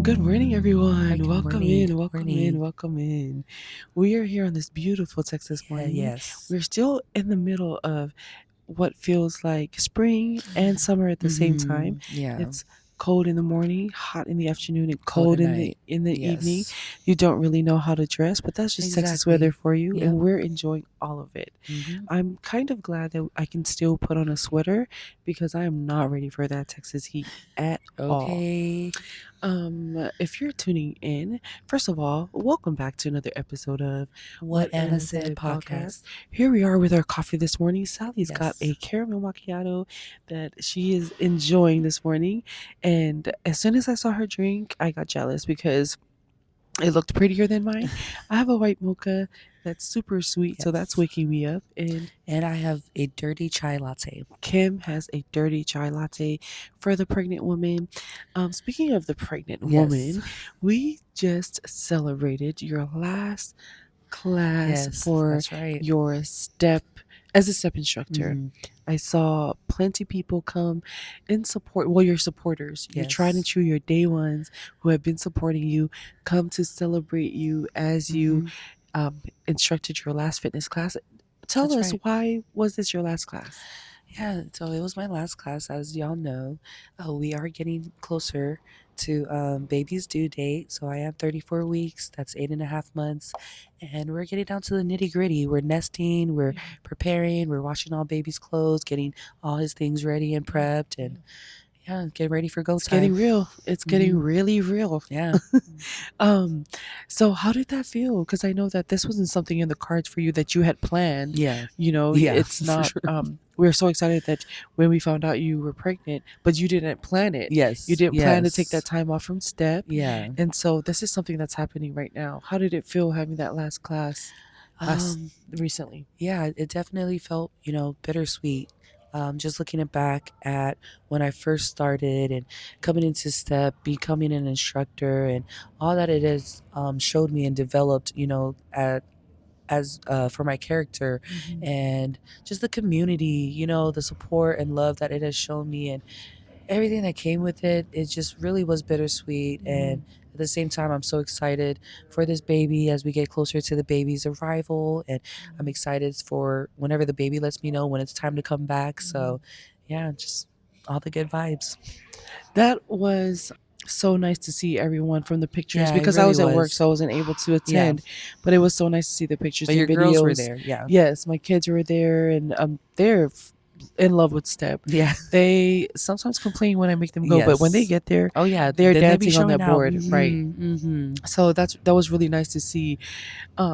Good morning, Hi, everyone. good Welcome morning. in, Good welcome in, morning. welcome in. We are here on this beautiful Texas Yeah, morning. yes. We're still in the middle of what feels like spring and summer at the same time. Yeah. It's cold in the morning, hot in the afternoon, and Cold cold at in night. the evening. Yes. You don't really know how to dress, but that's just Texas weather Exactly. for you, and Yep. we're enjoying all of it. hmm I'm kind of glad that I can still put on a sweater because I am not ready for that Texas heat at all. Okay. If you're tuning in, first of all, welcome back to another episode of What What Anna Anna said Said podcast. podcast. Here we are with our coffee this morning. Sally's got Yes. a caramel macchiato that she is enjoying this morning. And as soon as I saw her drink, I got jealous because it looked prettier than mine. I have a white mocha that's super sweet, so that's Yes. waking me up. And And I have a dirty chai latte. Kim has a dirty chai latte for the pregnant woman. Speaking of the pregnant Yes. woman, we just celebrated your last class Yes, for that's right. your step as a step instructor. hmm I saw plenty people come in support. Well, your supporters, your tried and Yes. true, your day ones who have been supporting you, come to celebrate you as you hmm instructed your last fitness class. Tell That's us, right. why was this your last class? Yeah, so it was my last class. As y'all know, we are getting closer to baby's due date. So I am 34 weeks. That's 8.5 months. And we're getting down to the nitty gritty. We're nesting, we're preparing, we're washing all baby's clothes, getting all his things ready and prepped, and yeah, get ready for go It's getting time. real. It's getting hmm really real. Yeah. Um, so how did that feel? Because I know that this wasn't something in the cards for you that you had planned. Yeah. You know, Yeah, it's for not. sure. We were so excited that when we found out you were pregnant, but you didn't plan it. You Yes. didn't plan to take that Yes. time off from step, Yeah. and so this is something that's happening right now. How did it feel having that last class, last Um, recently? Yeah, it definitely felt, bittersweet. Just looking back at when I first started and coming into step, becoming an instructor, and all that it has showed me and developed, as for my character, Mhm. and just the community, the support and love that it has shown me, and everything that came with it. It just really was bittersweet. And Mhm. at the same time, I'm so excited for this baby as we get closer to the baby's arrival. And I'm Mhm. excited for whenever the baby lets me know when it's time to come back. Mhm. So, yeah, just all the good vibes. That was so nice to see everyone from the pictures Yeah, it because I really was at work, was. so I wasn't able to Yeah. attend. But it was so nice to see the pictures But and your girls were videos. there. Yeah. Yes, my kids were there, and in love with Step. Yeah. They sometimes complain when I make them go, but when they Yes. get there, Oh, yeah. they're Then they be dancing on showing that out. board, right? Mm-hmm. So that was really nice to see.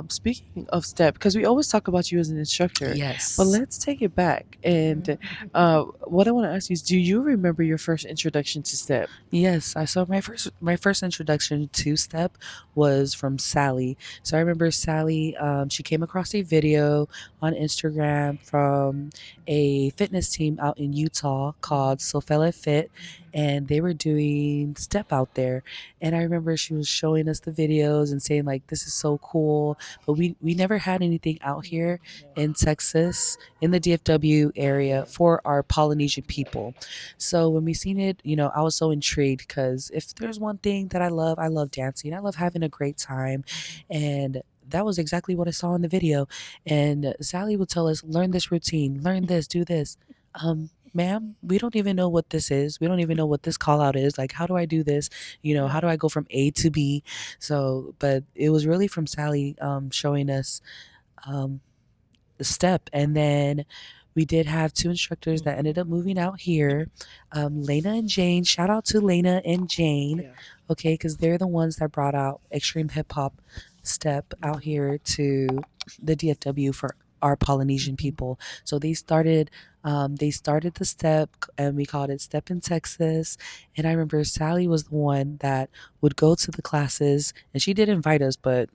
Speaking of step, because we always talk about you as an instructor, but Yes. let's take it back. And what I want to ask you is, do you remember your first introduction to step? Yes, I saw my first introduction to step was from Sally. So I remember Sally. She came across a video on Instagram from a fitness team out in Utah called Sofela Fit, and they were doing step out there. And I remember she was showing us the videos and saying like, "This is so cool," but we never had anything out here in Texas in the DFW area for our Polynesian people. So when we seen it, I was so intrigued because if there's one thing that I love dancing. I love having a great time. And that was exactly what I saw in the video. And Sally would tell us, learn this routine, learn this, do this. Ma'am, we don't even know what this is. We don't even know what this call out is. Like, how do I do this? How do I go from A to B? So, but it was really from Sally showing us um, the step. And then we did have two instructors that ended up moving out here, Lena and Jane. Shout out to Lena and Jane, Yeah. okay, because they're the ones that brought out Extreme Hip-Hop step out here to the DFW for our Polynesian Mhm. people. So they started the step, and we called it Step in Texas. And I remember Sally was the one that would go to the classes, and she did invite us, but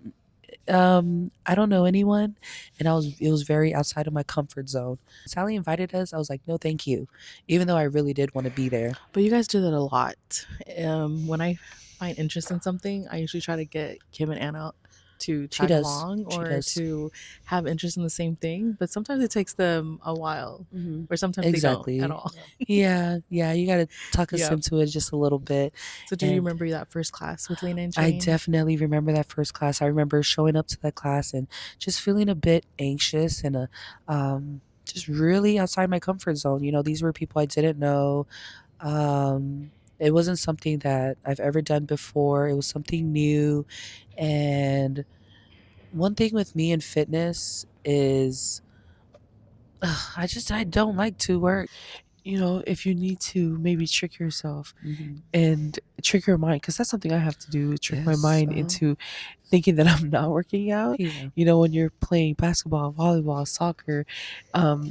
I don't know anyone, and it was very outside of my comfort zone. Sally invited us. I was like, no, thank you, even though I really did want to be there. But you guys do that a lot. When I find interest in something, I usually try to get Kim and Anna to She tag does. along She or does. to have interest in the same thing, but sometimes it takes them a while, Mhm. or sometimes they don't at Exactly. all. Yeah, yeah, you gotta talk us Yeah. into it just a little bit. So do you And remember that first class with Lena and I Jane? definitely remember that first class. I remember showing up to that class and just feeling a bit anxious and just really outside my comfort zone. You know, these were people I didn't know. It wasn't something that I've ever done before. It was something new. And one thing with me in fitness is I don't like to work. You know, if you need to maybe trick yourself Hmm. and trick your mind, because that's something I have to do, trick my Yes. mind into thinking that I'm not working out. Yeah. You know, when you're playing basketball, volleyball, soccer,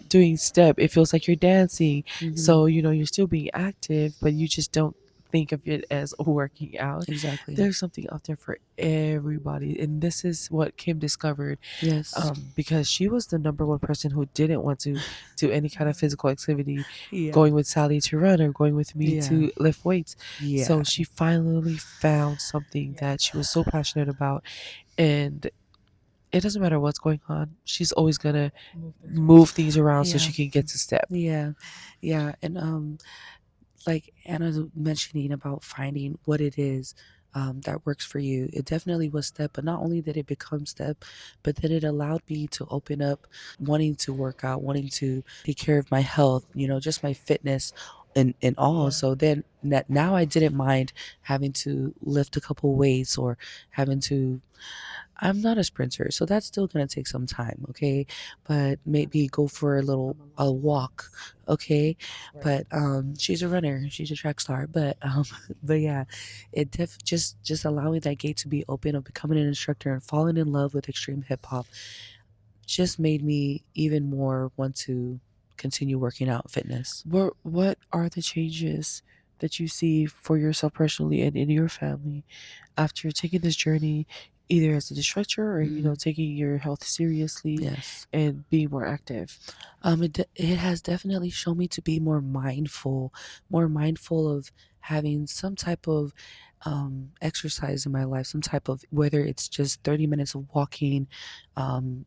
doing step, it feels like you're dancing. Hmm. So, you know, you're still being active, but you just don't think of it as working out. Exactly. There's something out there for everybody. And this is what Kim discovered, Yes. because she was the number one person who didn't want to do any kind of physical activity, Yeah. going with Sally to run or going with me Yeah. to lift weights. Yeah. So she finally found something that she was so passionate about. And it doesn't matter what's going on, she's always going to move things around so Yeah. she can get to step. Yeah. Yeah. And like Anna's mentioning about finding what it is that works for you. It definitely was step, but not only did it become step, but then it allowed me to open up wanting to work out, wanting to take care of my health, you know, just my fitness and all. So then now I didn't mind having to lift a couple weights or having to, I'm not a sprinter, so that's still gonna take some time, okay? But maybe go for a walk, okay? But she's a runner, she's a track star. But but yeah, just allowing that gate to be open of becoming an instructor and falling in love with extreme hip hop just made me even more want to continue working out fitness. What are the changes that you see for yourself personally and in your family after taking this journey, either as an instructor or, you know, Mm, taking your health seriously yes. and being more active? It has definitely shown me to be more mindful of having some type of exercise in my life, some type of, whether it's just 30 minutes of walking, um,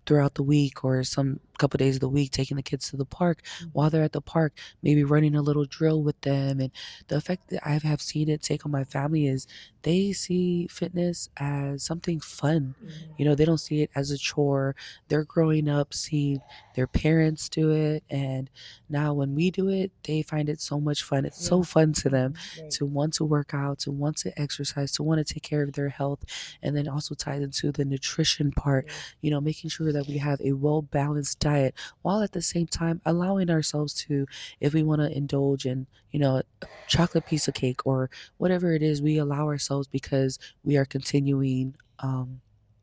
throughout the week or some couple days of the week taking the kids to the park while they're at the park, maybe running a little drill with them. And the effect that I have seen it take on my family is they see fitness as something fun. You know, they don't see it as a chore. They're growing up seeing their parents do it, and now when we do it, they find it so much fun. It's so fun to them to want to work out, to want to exercise, to want to take care of their health. And then also ties into the nutrition part, you know, making sure that we have a well balanced diet while at the same time allowing ourselves to, if we want to indulge in, you know, a chocolate piece of cake or whatever it is, we allow ourselves because we are continuing,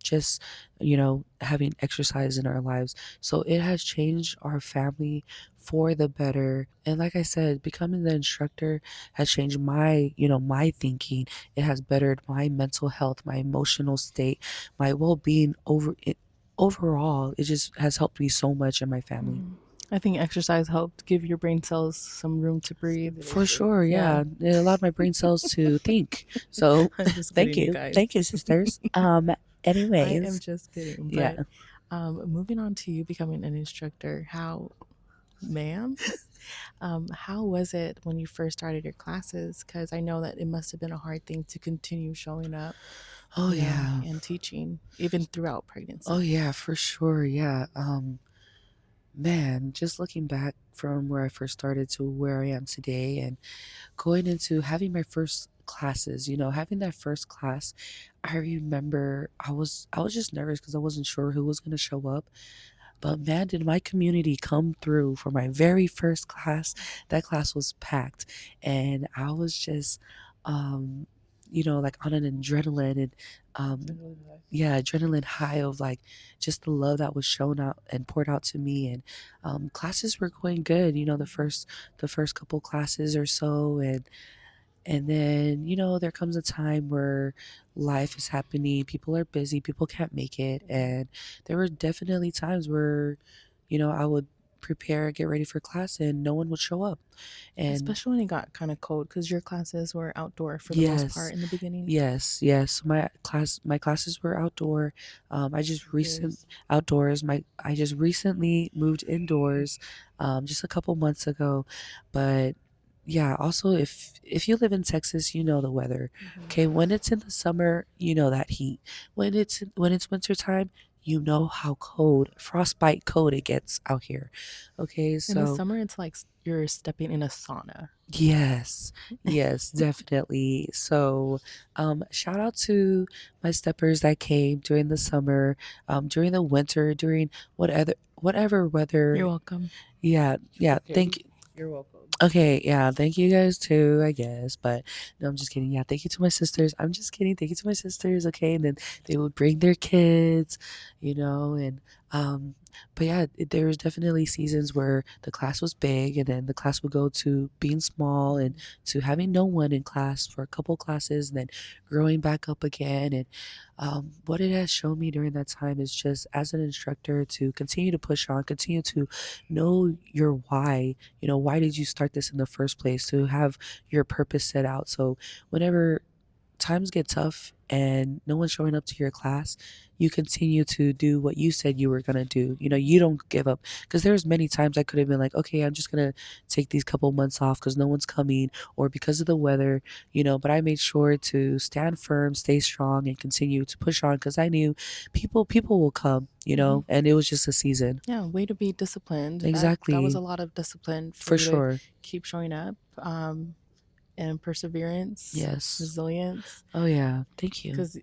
just, you know, having exercise in our lives. So it has changed our family for the better. And like I said, becoming the instructor has changed my, you know, my thinking. It has bettered my mental health, my emotional state, my well-being overall. It just has helped me so much in my family. I think exercise helped give your brain cells some room to breathe. For sure, Yeah. yeah. It allowed my brain cells to think. So I'm just thank kidding, you you. guys. Thank you, sisters. I am Anyways, just kidding. yeah. But moving on to you becoming an instructor, how, ma'am, how was it when you first started your classes? Because I know that it must have been a hard thing to continue showing up, Oh yeah. and teaching even throughout Oh pregnancy. yeah, for sure. Yeah. Man, just looking back from where I first started to where I am today and going into having my first classes, you know, having that first class, I remember I was just nervous because I wasn't sure who was going to show up. But man, did my community come through for my very first class. That class was packed and I was just um you know, like on an adrenaline and yeah, adrenaline high of like just the love that was shown out and poured out to me. And classes were going good, you know, the first couple classes or so. And then, you know, there comes a time where life is happening, people are busy, people can't make it. And there were definitely times where, you know, I would prepare, get ready for class, and no one would show up. And Especially when it got kind of cold because your classes were outdoor for the most yes, part in the beginning. yes. My classes were outdoor. I just recent Yours. outdoors. My I just recently moved indoors, just a couple months ago. But yeah, also if you live in Texas, you know the weather. Mhm. Okay, when it's in the summer, you know that heat. When it's winter time, you know how cold, frostbite cold it gets out here. Okay, In the so summer, it's like you're stepping in a sauna. yes, yes, definitely. So, shout out to my steppers that came during the summer, during the winter, during whatever You're weather. welcome. Yeah, yeah. Okay, you're welcome. Okay, yeah, thank you guys too, I guess. But no, I'm just kidding. Yeah, thank you to my sisters. I'm just kidding. Thank you to my sisters. Okay, and then they would bring their kids, and um, but yeah, there was definitely seasons where the class was big, and then the class would go to being small and to having no one in class for a couple classes, and then growing back up again. And what it has shown me during that time is just as an instructor to continue to push on, continue to know your why. Why did you start this in the first place? To have your purpose set out. So whenever times get tough and no one's showing up to your class, you continue to do what you said you were going to do. You don't give up, because there's many times I could have been like, okay, I'm just going to take these couple months off because no one's coming or because of the weather, but I made sure to stand firm, stay strong, and continue to push on because I knew people will come, Mhm. and it was just a season. Yeah, way to be disciplined. That was a Exactly. lot of discipline for For you to sure. keep showing up, and perseverance, Yes. resilience. Oh yeah. Thank you. Because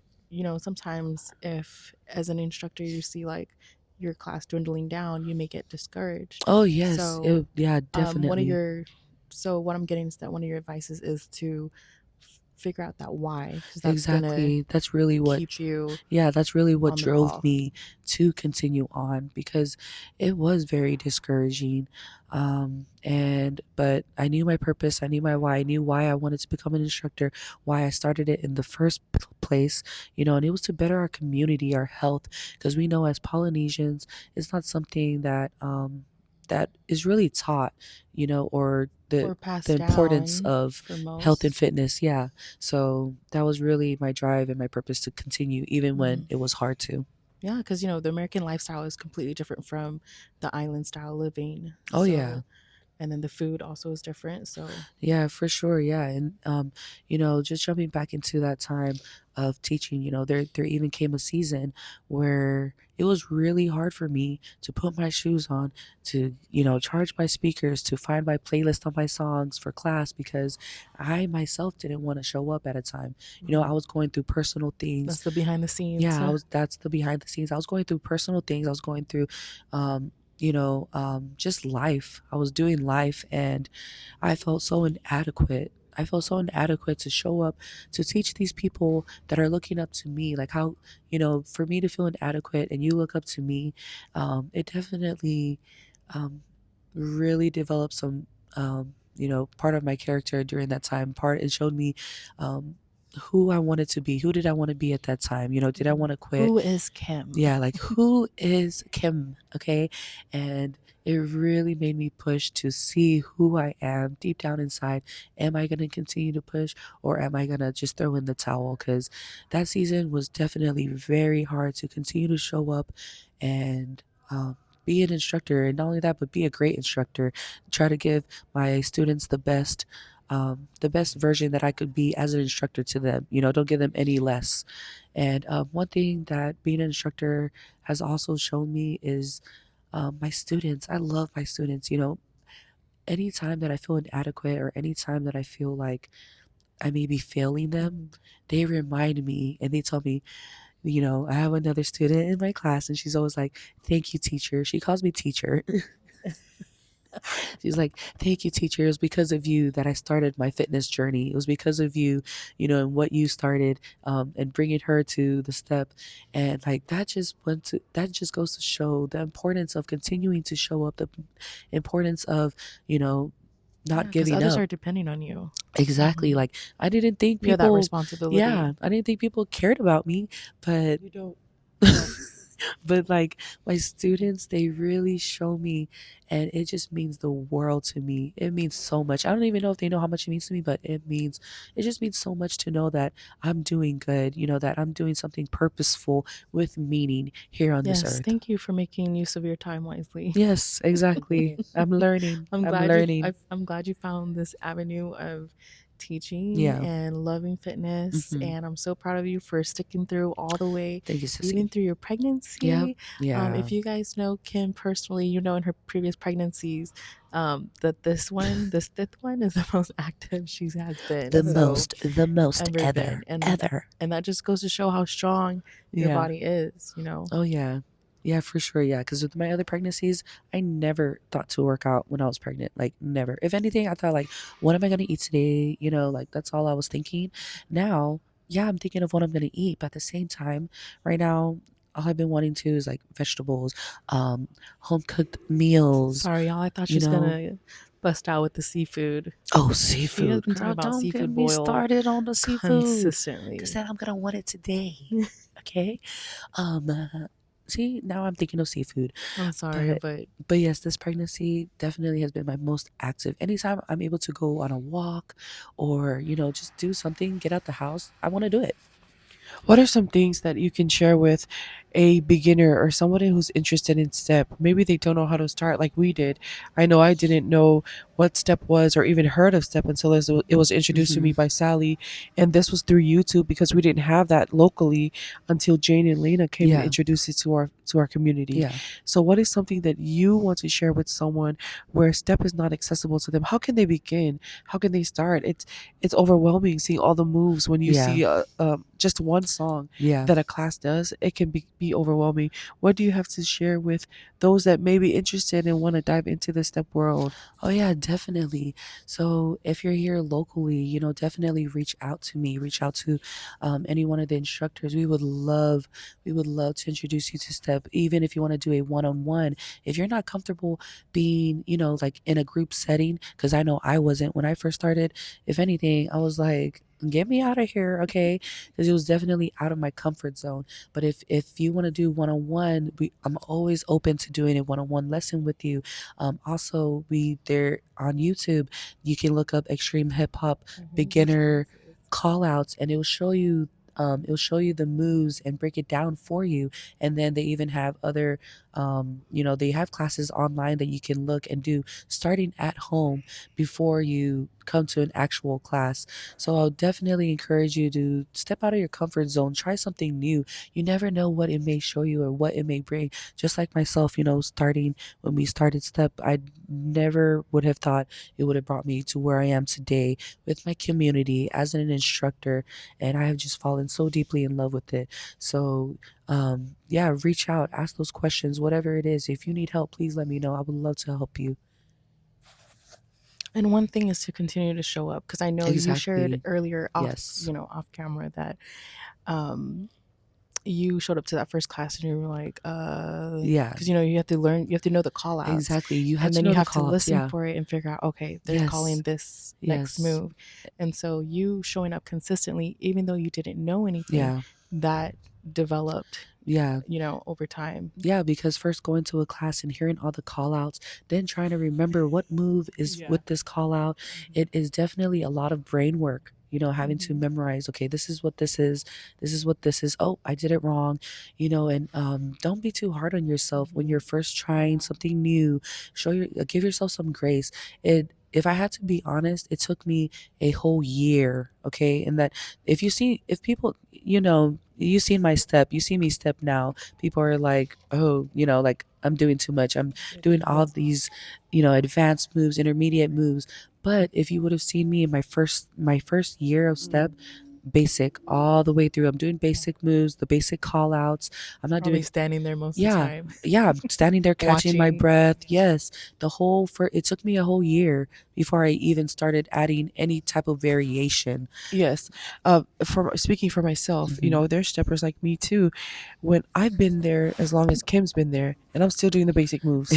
sometimes if as an instructor you see like your class dwindling down, you may get discouraged. Oh yes. So Yeah, one of definitely. your so what I'm getting is that one of your advices is to figure out that why, because that's gonna Exactly. That's really what keep you Yeah, that's really what on the drove ball. me to continue on, because it was very discouraging. But I knew my purpose, I knew my why, I knew why I wanted to become an instructor, why I started it in the first place, and it was to better our community, our health, because we know as Polynesians, it's not something that is really taught, or the Or the passed importance down of for health and most. fitness. Yeah. So that was really my drive and my purpose to continue, even when Hmm. it was hard to. Yeah, because the American lifestyle is completely different from the island style living. Oh, yeah. So, and then the food also is different. So, Yeah, for sure. Yeah. And, just jumping back into that time of teaching, there even came a season where it was really hard for me to put my shoes on, to, charge my speakers, to find my playlist on my songs for class, because I myself didn't want to show up at a time. I was going through personal things. that's the behind the scenes. Yeah, that's the behind the scenes. I was going through personal things. I was going through, just life. I was doing life, and I felt so inadequate. I felt so inadequate to show up to teach these people that are looking up to me. Like, how, for me to feel inadequate and you look up to me, it definitely, um, really developed some, part of my character during that time. It showed me, um, who I wanted to be. Who did I want to be at that time? Did I want to quit? Who is Kim? Yeah, like, who is Kim? Okay. And it really made me push to see who I am deep down inside. Am I going to continue to push, or am I going to just throw in the towel? Because that season was definitely very hard to continue to show up and, be an instructor. And not only that, but be a great instructor. Try to give my students the best version that I could be as an instructor to them. Don't give them any less. And one thing that being an instructor has also shown me is, my students. I love my students. Anytime that I feel inadequate or anytime that I feel like I may be failing them, Mhm. they remind me and they tell me, I have another student in my class and she's always like, thank you, teacher. She calls me teacher. She's like, thank you, teacher. It was because of you that I started my fitness journey. It was because of you, and what you started, and bringing her to the step. And like, that just goes to show the importance of continuing to show up, the importance of, you know, Yeah, not because giving others up. are depending on you. Exactly. Hmm. Like, I didn't think You have that people, responsibility. yeah, I didn't think people cared about me, but You don't. You don't. But like my students, they really show me, and it just means the world to me. It means so much. I don't even know if they know how much it means to me, but it just means so much to know that I'm doing good, that I'm doing something purposeful with meaning here on this Yes, earth. thank you for making use of your time wisely. Yes, exactly. I'm learning. I'm I'm glad learning. I'm glad you found this avenue of teaching Yeah. and loving fitness, Hmm. and I'm so proud of you for sticking through all the way, Thank you, even Sissy. through your Yep. pregnancy. Yeah. If you guys know Kim personally, you know in her previous pregnancies, that this fifth one is the most active she has been. So The most ever been, ever, ever. and that just goes to show how strong your Yeah. body is. You know. Oh yeah. Yeah, for sure. Yeah, because with my other pregnancies, I never thought to work out when I was pregnant. Like never. If anything, I thought like, what am I gonna eat today? Like that's all I was thinking. Now, yeah, I'm thinking of what I'm gonna eat, but at the same time, right now, all I've been wanting to is like vegetables, um, home cooked meals. Sorry, y'all. I thought she You was know, gonna bust out with the seafood. oh She has seafood, been talking girl, about don't get seafood me boil started on the seafood, cause consistently. then I'm gonna want it today. Okay. Um, See, now I'm thinking of seafood. I'm sorry, But but but yes, this pregnancy definitely has been my most active. Anytime I'm able to go on a walk or, just do something, get out the house, I want to do it. What are some things that you can share with a beginner or someone who's interested in step? Maybe they don't know how to start like we did. I know I didn't know what step was or even heard of step until it was introduced to Hmm. me by Sally. And this was through YouTube because we didn't have that locally until Jane and Lena came and Yeah. introduced it to our community. Yeah. So what is something that you want to share with someone where step is not accessible to them? How can they begin? How can they start? It's overwhelming seeing all the moves when you Yeah. see just one song Yeah. that a class does. It can be overwhelming. What do you have to share with those that may be interested and want to dive into the step world? Oh yeah, definitely. So if you're here locally, definitely reach out to me. Reach out to any one of the instructors. We would love to introduce you to step. Even if you want to do a one-on-one, if you're not comfortable being, like in a group setting, because I know I wasn't when I first started. If anything, I was like, get me out of here, okay? Because it was definitely out of my comfort zone. But if you want to do one-on-one, I'm always open to doing a one-on-one lesson with you. Also, we there on YouTube, you can look up Xtreme Hip-Hop which beginner classes? call outs, and it'll show you the moves and break it down for you. And then they even have other they have classes online that you can look and do starting at home before you come to an actual class. So I'll definitely encourage you to step out of your comfort zone, try something new. You never know what it may show you or what it may bring. Just like myself, starting when we started step, I never would have thought it would have brought me to where I am today with my community as an instructor, and I have just fallen so deeply in love with it. So yeah, reach out, ask those questions, whatever it is. If you need help, please let me know. I would love to help you. And one thing is to continue to show up, because I know you shared Exactly. earlier Yes. off camera that um you showed up to that first class and you were like, Yeah, because you have to know the call outs, exactly. You have and to then know you the have to call ups. listen Yeah. for it and figure out, okay, they're Yes. calling this next Yes. move. And so you showing up consistently, even though you didn't know anything, Yeah. that developed, Yeah. over time. Yeah, because first going to a class and hearing all the call outs, then trying to remember what move is Yeah. with this call out, it is definitely a lot of brain work. Having to Mhm. memorize, okay, this is what this is, this is what this is. Oh, I did it wrong, and don't be too hard on yourself when you're Mhm. first trying something new. Give yourself some grace. If I had to be honest, it took me a whole year, okay? And that if people, you see my step, you see me step now, people are like, oh, like I'm doing too much. I'm doing all these, advanced moves, intermediate moves. But if you would have seen me in my first year of step, basic all the way through. I'm doing basic moves, the basic call outs. I'm not Probably doing standing there most of the yeah, time, yeah, I'm standing there catching my watching. breath. Yes, it took me a whole year before I even started adding any type of variation. Yes. For speaking for myself, Hmm. there's steppers like me too. When I've been there as long as Kim's been there, and I'm still doing the basic moves.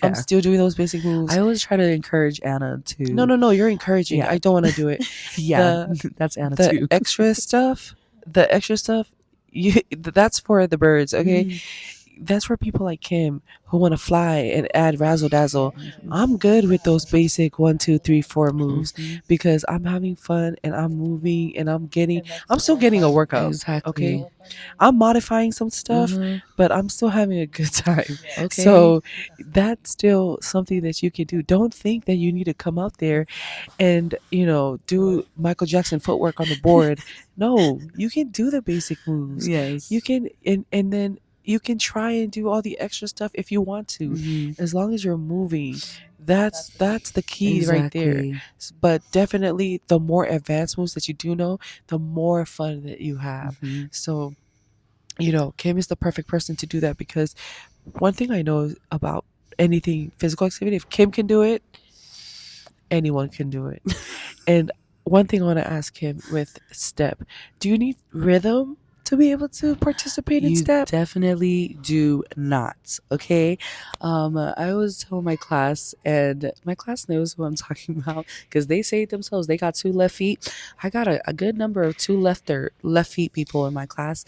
I'm Yeah, still doing those basic moves. I always try to encourage Anna No, to. no, no. You're encouraging. Yeah, I don't want to do it. yeah, The that's Anna the too. extra stuff, the extra stuff, that's for the birds. Okay, that's for people like Kim who want to fly and add razzle dazzle. I'm good with those basic 1, 2, 3, 4 moves Mhm. because I'm having fun and I'm moving and I'm still getting a workout. Okay, Exactly. I'm modifying some stuff, Uh-huh. but I'm still having a good time. Okay. So that's still something that you can do. Don't think that you need to come out there and do Michael Jackson footwork on the board. No, you can do the basic moves. You Yes. can and then you can try and do all the extra stuff if you want to, Mhm. as long as you're moving. That's the key right there. Exactly. But definitely the more advanced moves that you do know, the more fun that you have. Mhm. So Kim is the perfect person to do that because one thing I know about anything physical activity, if Kim can do it, anyone can do it. And one thing I want to ask him with step, do you need rhythm to be able to participate in You step? definitely do not. Okay. I always tell my class, and my class knows who I'm talking about because they say it themselves. They got two left feet. I got a good number of two left feet people in my class,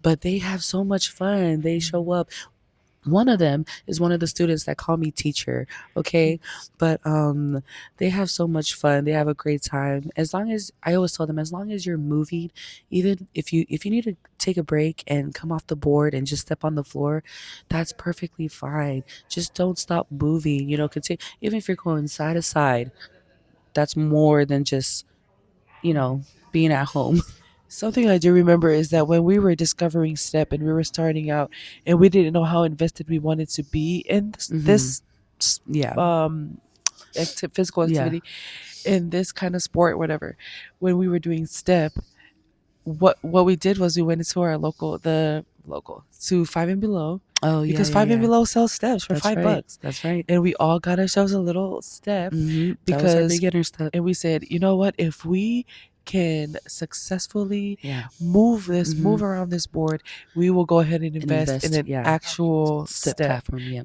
but they have so much fun. They show up. One of them is one of the students that call me teacher, okay? But they have so much fun. They have a great time. As long as I always tell them, as long as you're moving, even if you need to take a break and come off the board and just step on the floor, that's perfectly fine. Just don't stop moving. Continue. Even if you're going side to side, that's more than just you know being at home. Something I do remember is that when we were discovering step and we were starting out and we didn't know how invested we wanted to be in Hmm. this Yeah. um physical Yeah. activity, in this kind of sport, whatever. When we were doing step, what we did was we went into our local to Five and Below, Oh yeah. because Yeah. Five and Yeah. Below sells steps for That's five right. bucks, That's right. and we all got ourselves a little step That was our because beginner step. and we said, you know what, if we can successfully Yeah. move Hmm. around this board, we will go ahead and And invest in invest. an Yeah. actual Step step, platform. Yeah.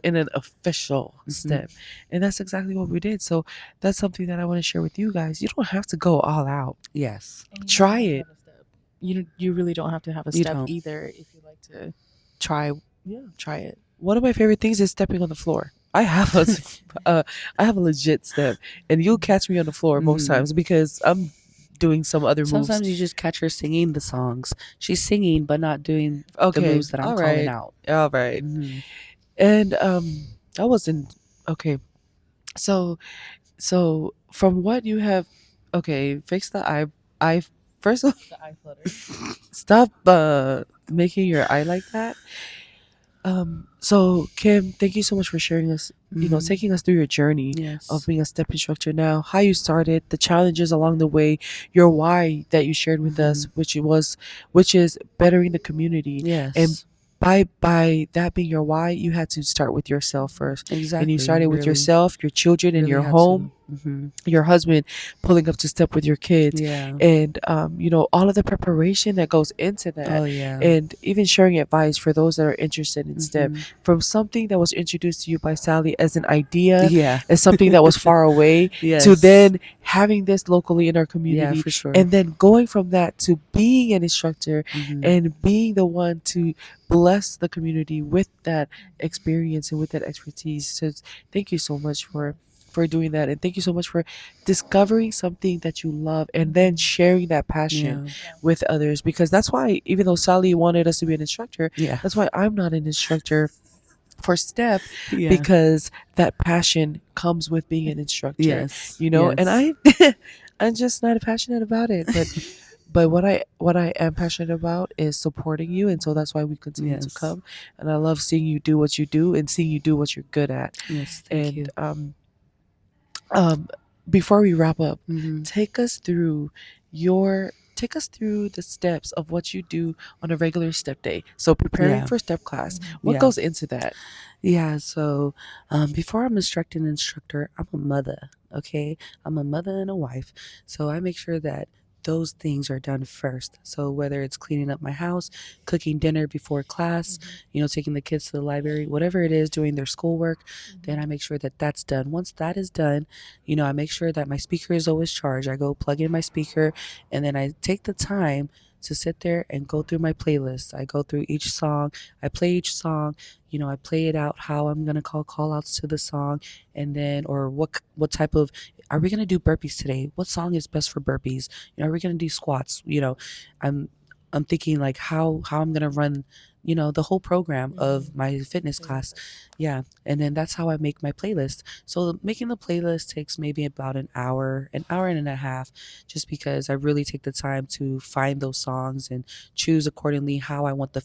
in an official Hmm. step. And that's exactly what we did. So that's something that I want to share with you guys. You don't have to go all out. Yes. And you don't Try have to it. have a step. You really don't have to have a You step don't. either if you like to try Yeah. try it. One of my favorite things is stepping on the floor. Uh, I have a legit step, and you'll catch me on the floor most Hmm. times because I'm doing some other moves. Sometimes you just catch her singing the songs. She's singing, but not doing the Okay, moves that I'm all calling right, out. all right. Hmm. And I wasn't okay. So from what you have, okay, fix the eye first. Of The eye flutter. stop making your eye like that. So Kim, thank you so much for sharing us, Hmm. taking us through your journey of Yes. being a step instructor now, how you started, the challenges along the way, your why that you shared with Hmm. us, which is bettering the community. And Yes. by that being your why, you had to start with yourself first. And you Exactly. started with Really, yourself, your children, and really your had home, to. Hmm. your husband pulling up to step with your kids, Yeah. and all of the preparation that goes into that, Oh yeah. and even sharing advice for those that are interested in step, Hmm. from something that was introduced to you by Sally as an idea, Yeah. as something that was far away, to Yes. then having this locally in our Yeah, community, for sure. and then going from that to being an instructor Hmm. and being the one to bless the community with that experience and with that expertise. So thank you so much for doing that, and thank you so much for discovering something that you love and then sharing that passion Yeah. with others, because that's why, even though Sally wanted us to be an instructor, Yeah. that's why I'm not an instructor for step, Yeah. because that passion comes with being an instructor, Yes. and Yes. I'm just not passionate about it. But what I am passionate about is supporting you, and so that's why we continue to Yes. come. And I love seeing you do what you do and seeing you do what you're good at. Yes. Thank And you. um, before we wrap up, Hmm. take us through take us through the steps of what you do on a regular step day. So preparing Yeah. for step class, what Yeah. goes into that? Yeah. So, before I'm instructing an instructor, I'm a mother. Okay. I'm a mother and a wife. So I make sure that those things are done first. So whether it's cleaning up my house, cooking dinner before class, taking the kids to the library, whatever it is, doing their schoolwork, then I make sure that that's done. Once that is done, I make sure that my speaker is always charged. I go plug in my speaker, and then I take the time to sit there and go through my playlist. I go through each song, I play each song, I play it out how I'm gonna call outs to the song, and then or what type of are we gonna do burpees today? What song is best for burpees? Are we gonna do squats? I'm I'm thinking like how I'm gonna run, the whole program of my fitness class. Yeah. And then that's how I make my playlist. So making the playlist takes maybe about an hour and a half, just because I really take the time to find those songs and choose accordingly how I want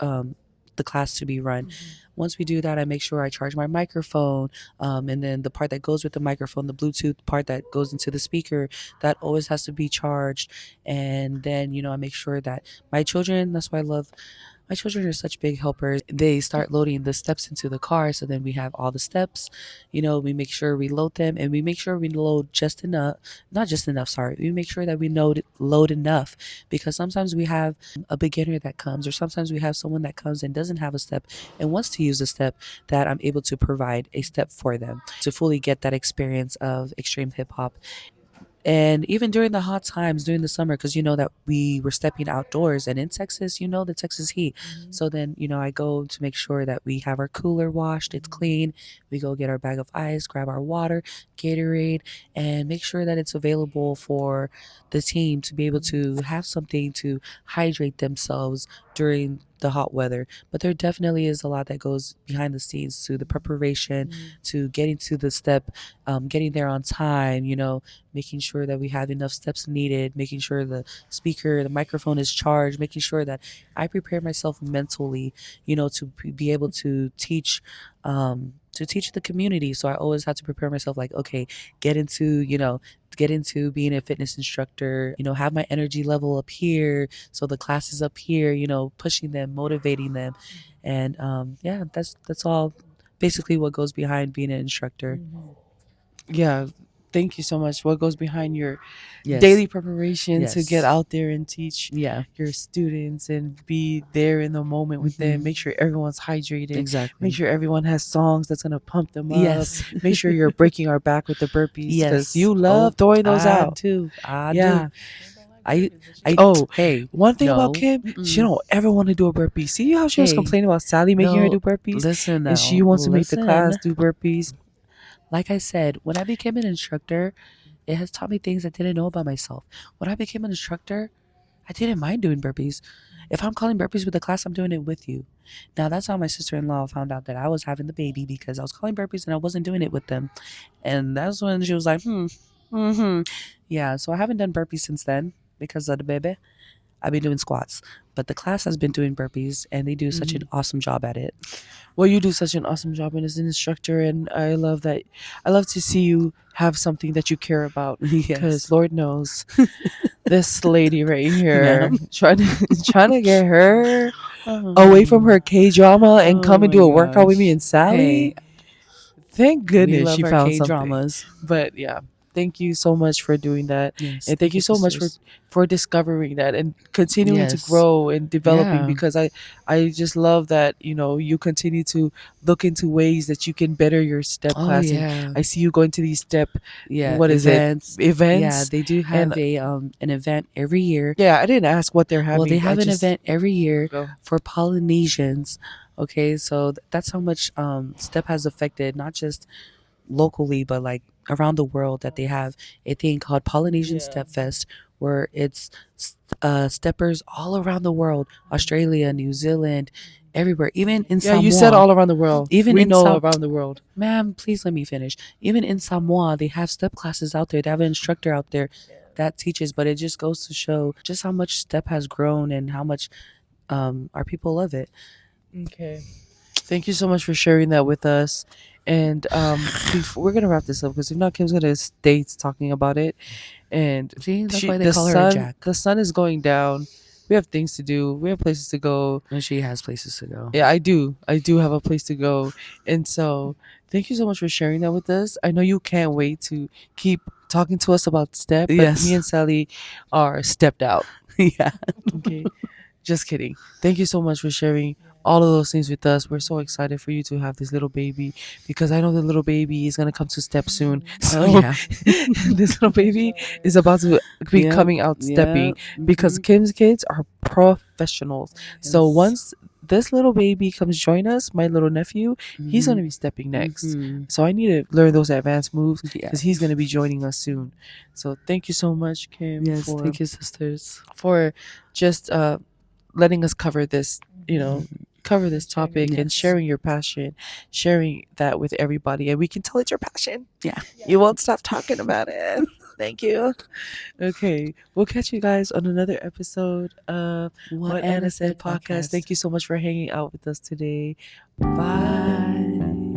um the class to be run. Once we do that, I make sure I charge my microphone, and then the part that goes with the microphone, the Bluetooth part that goes into the speaker, that always has to be charged. And then, I make sure that my children, that's why I love my children are such big helpers. They start loading the steps into the car. So then we have all the steps. We make sure we load them, and we make sure we load just enough, not just enough, sorry. We make sure that we load enough, because sometimes we have a beginner that comes, or sometimes we have someone that comes and doesn't have a step and wants to use a step, that I'm able to provide a step for them to fully get that experience of extreme hip hop. And even during the hot times during the summer, because that we were stepping outdoors, and in Texas, the Texas heat. So then, I go to make sure that we have our cooler washed, it's clean. We go get our bag of ice, grab our water, Gatorade, and make sure that it's available for the team to be able to have something to hydrate themselves during the hot weather. But there definitely is a lot that goes behind the scenes to the preparation, to getting to the step, getting there on time, making sure that we have enough steps needed, making sure the microphone is charged, making sure that I prepare myself mentally, to be able to teach the community. So I always have to prepare myself like, okay, get into, get into being a fitness instructor, have my energy level up here. So the class is up here, pushing them, motivating them. And yeah, that's all basically what goes behind being an instructor. Yeah, thank you so much. What goes behind your Yes. daily preparation to get Yes. out there and teach Yeah. your students and be there in the moment with them? Hmm. Make sure everyone's hydrated. Make Exactly. sure everyone has songs that's gonna pump them up. Yes. Make sure you're breaking our back with the burpees, because Yes. you Oh, love throwing those I out. do. I do. Yeah. I, Oh, hey, one thing about no. Kim, she Mm-mm. don't ever want to do a burpee. See how she was Hey, complaining about Sally making her no. do burpees, Listen and she now. wants to make the class Listen. do burpees. Like I said, when I became an instructor, it has taught me things I didn't know about myself. When I became an instructor, I didn't mind doing burpees. If I'm calling burpees with the class, I'm doing it with you. Now, that's how my sister-in-law found out that I was having the baby, because I was calling burpees and I wasn't doing it with them. And that's when she was like, Yeah, so I haven't done burpees since then because of the baby. I've been doing squats. But the class has been doing burpees, and they do such an awesome job at it. Well, you do such an awesome job as an instructor, and I love that. I love to see you have something that you care about, because Yes. Lord knows this lady right here Ma'am. trying to trying to get her away from Oh, her K drama and oh come and my do a workout with me gosh. and Sally. Hey, Thank we goodness love she our found K something. dramas. But yeah, thank you so much for doing that, Yes, and thank thank you you, so much sisters. for discovering that and continuing to Yes. grow and developing, Yeah. because I just love that you continue to look into ways that you can better your step Oh class. And yeah. I see you going to these step, Yeah. what is it, Events. Yeah, events. they do And have a an event every year. yeah, I didn't ask what they're Well, they having. I have an just event every year go. for Polynesians. Okay, so that's how much STEP has affected not just locally, but like around the world, that they have a thing called Polynesian Yeah. Step Fest, where it's steppers all around the world, Australia, New Zealand, everywhere, even in Yeah, you said Samoa. all around the world. Even We in know Sam, around the world. ma'am, please let me finish. Even in Samoa, they have step classes out there. They have an instructor out there that teaches, but it just goes to show just how much step has grown and how much our people love it. Okay. Thank you so much for sharing that with us. And before, we're gonna wrap this up, because if not, Kim's gonna stay talking about it. And See, that's she, why they call her a Jack. the sun is going down. We have things to do. We have places to go. And she has places to go. Yeah, I do. I do have a place to go. And so, thank you so much for sharing that with us. I know you can't wait to keep talking to us about step, but me Yes. and Sally are stepped out. Yeah. Okay. Just kidding. Thank you so much for sharing all of those things with us. We're so excited for you to have this little baby, because I know the little baby is gonna come to step soon. So Oh yeah. this little baby is about to be Yep. coming out stepping, Yep. because Kim's kids are professionals. So Yes. once this little baby comes join us, my little nephew, he's gonna Mhm. be stepping next. Mhm. So I need to learn those advanced moves, Yeah. because he's gonna be joining us soon. So thank you so much, Kim, Yes. Thank you, sisters. for just letting us cover this, cover this topic, and Yes. sharing your passion, sharing that with everybody. And we can tell it's your passion. Yeah. You won't stop talking about it. Thank you. Okay. We'll catch you guys on another episode of What What Anna Anna Said Said podcast. podcast. Thank you so much for hanging out with us today. Bye. Bye.